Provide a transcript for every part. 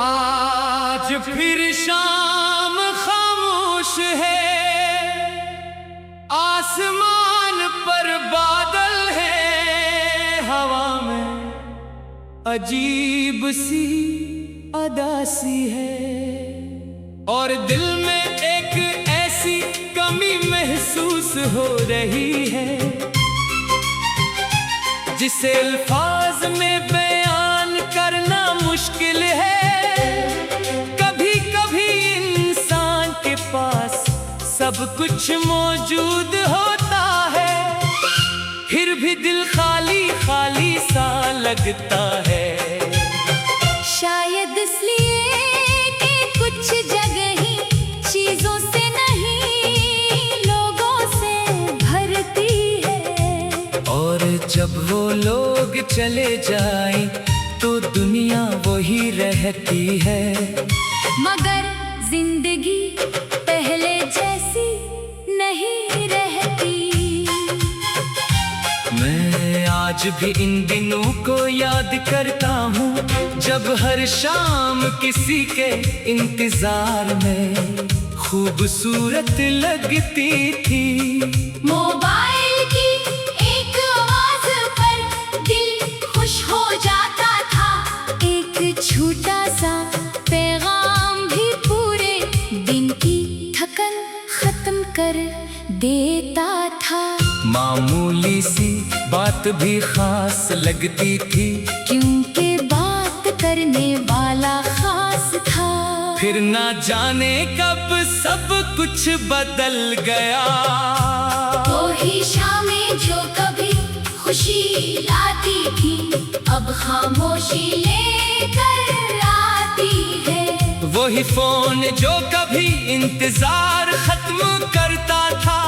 आज फिर शाम खामोश है, आसमान पर बादल है, हवा में अजीब सी अदासी है, और दिल में एक ऐसी कमी महसूस हो रही है जिसे अल्फाज में बयान करना मुश्किल है। कभी कभी इंसान के पास सब कुछ मौजूद होता है, फिर भी दिल खाली खाली सा लगता है। शायद इसलिए कि कुछ जगह ही चीजों से नहीं लोगों से भरती है, और जब वो लोग चले जाएं तो दुनिया वही रहती है। मगर जिंदगी पहले जैसी नहीं रहती। मैं आज भी इन दिनों को याद करता हूँ जब हर शाम किसी के इंतजार में खूबसूरत लगती थी। मोबाइल की एक आवाज पर दिल खुश हो जाता था, एक छोटा सा पैगाम भी पूरे दिन की थकन खत्म कर देता था। मामूली सी बात भी खास लगती थी, क्योंकि बात करने वाला खास था। फिर ना जाने कब सब कुछ बदल गया। वो ही शामें जो कभी खुशी लाती थी, अब खामोशी लेकर आती है। वही फोन जो कभी इंतजार खत्म करता था,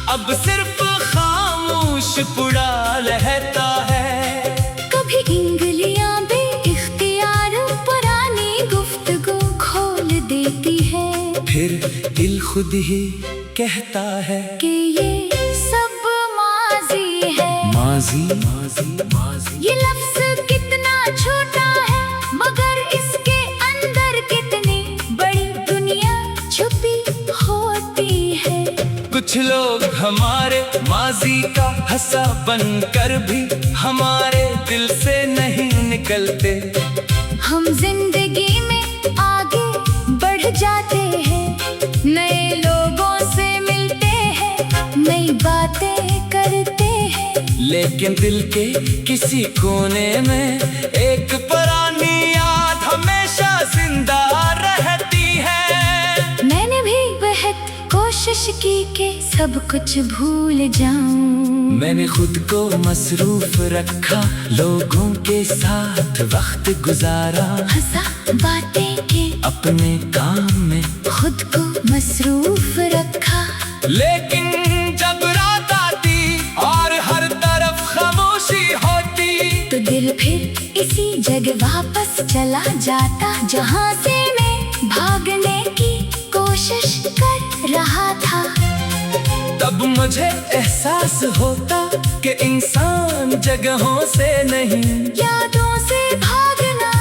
अब सिर्फ खामोश पड़ा रहता है। कभी इंगलियां बेइख्तियार पुरानी गुफ्तगू खोल देती है, फिर दिल खुद ही कहता है कि ये सब माजी है। माजी माजी माजी। ये लफ्ज कितना छोटा है, मगर इसके अंदर कितनी बड़ी दुनिया छुपी होती है। कुछ लोग हमारे माजी का हिस्सा बनकर भी हमारे दिल से नहीं निकलते। हम जिंदगी में आगे बढ़ जाते हैं, नए लोगों से मिलते हैं, नई बातें करते हैं, लेकिन दिल के किसी कोने में एक पुरानी याद हमेशा जिंदा रहती है। मैंने भी बहुत कोशिश की कि सब कुछ भूल जाऊं। मैंने खुद को मसरूफ रखा, लोगों के साथ वक्त गुजारा, हंसा बातें की, अपने काम में खुद को मसरूफ रखा। लेकिन जब रात आती और हर तरफ खामोशी होती, तो दिल फिर इसी जगह वापस चला जाता जहां से मैं भागने की कोशिश कर रहा था। तब मुझे एहसास होता कि इंसान जगहों से नहीं यादों से भागना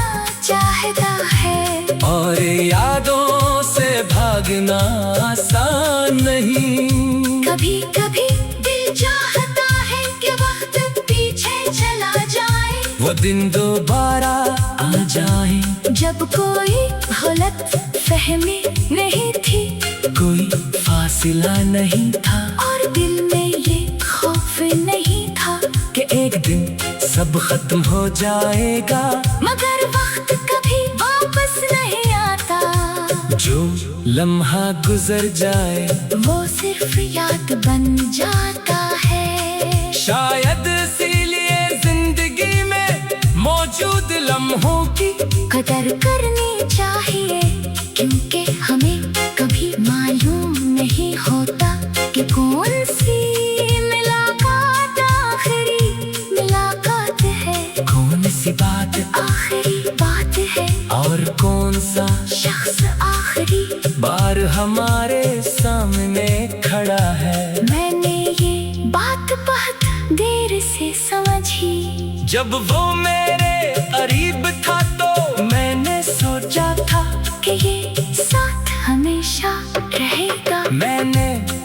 चाहता है, और यादों से भागना आसान नहीं। कभी कभी दिल चाहता है कि वक्त पीछे चला जाए, वो दिन दोबारा आ जाए जब कोई गलत फहमी नहीं थी, कोई फासिला नहीं था, और दिल में ये खौफ नहीं था कि एक दिन सब खत्म हो जाएगा। मगर वक्त कभी वापस नहीं आता, जो लम्हा गुजर जाए वो सिर्फ याद बन जाता है। शायद इसीलिए जिंदगी में मौजूद लम्हों की कदर करनी चाहिए, क्योंकि हमें कभी मालूम नहीं होता कि कौन सी मुलाकात आखिरी मुलाकात है, कौन सी बात आखिरी बात है, और कौन सा शख्स आखिरी बार हमारे सामने खड़ा है। मैंने ये बात बहुत देर से समझी, जब वो मेरे करीब था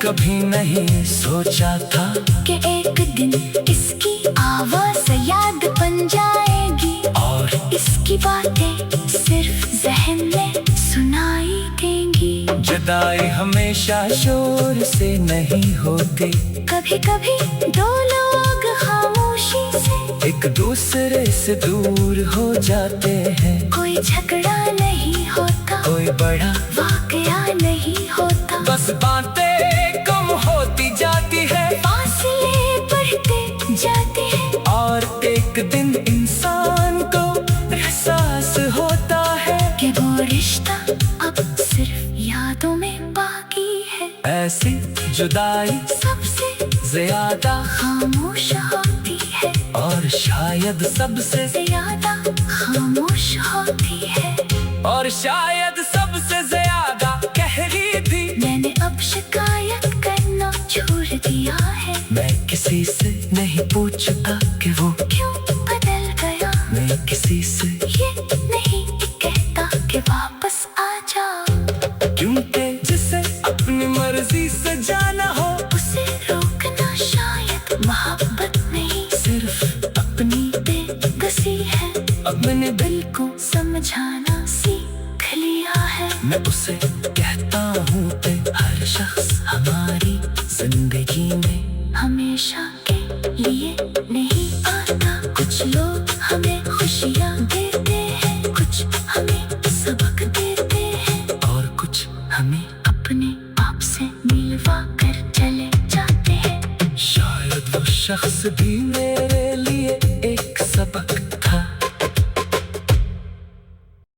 कभी नहीं सोचा था कि एक दिन इसकी आवाज याद बन जाएगी, और इसकी बातें सिर्फ जहन में सुनाई देंगी। जुदाई हमेशा शोर से नहीं होती, कभी कभी दो लोग खामोशी से एक दूसरे से दूर हो जाते हैं। कोई झगड़ा नहीं होता, कोई बड़ा वाकया नहीं होता, बस बातें कम होती जाती है, फासले बढ़ते जाते हैं। और एक दिन इंसान को एहसास होता है कि वो रिश्ता अब सिर्फ यादों में बाकी है। ऐसी जुदाई सबसे ज्यादा खामोश होती है, और शायद सबसे ज्यादा खामोश होती है। और शायद सबसे ज्यादा गहरी भी। मैंने अब शिकायत करना छोड़ दिया है, मैं किसी से नहीं पूछता कि वो क्यों बदल गया। मैं किसी से ये नहीं कहता कि वापस आ जाओ, क्योंकि जिसे अपनी मर्जी से जाना हो, उसे रोकना शायद मोहब्बत नहीं, सिर्फ अपनी बेबसी है। अपने दिल को समझाना सीख लिया है। मैं उसे कहता हूँ कि हर शख्स हमारी जिंदगी में हमेशा के लिए नहीं आता, कुछ लोग हमें खुशियाँ देते हैं, कुछ हमें सबक देते हैं, और कुछ हमें अपने आप से मिलवा कर चले जाते हैं। शायद वो शख्स भी मेरे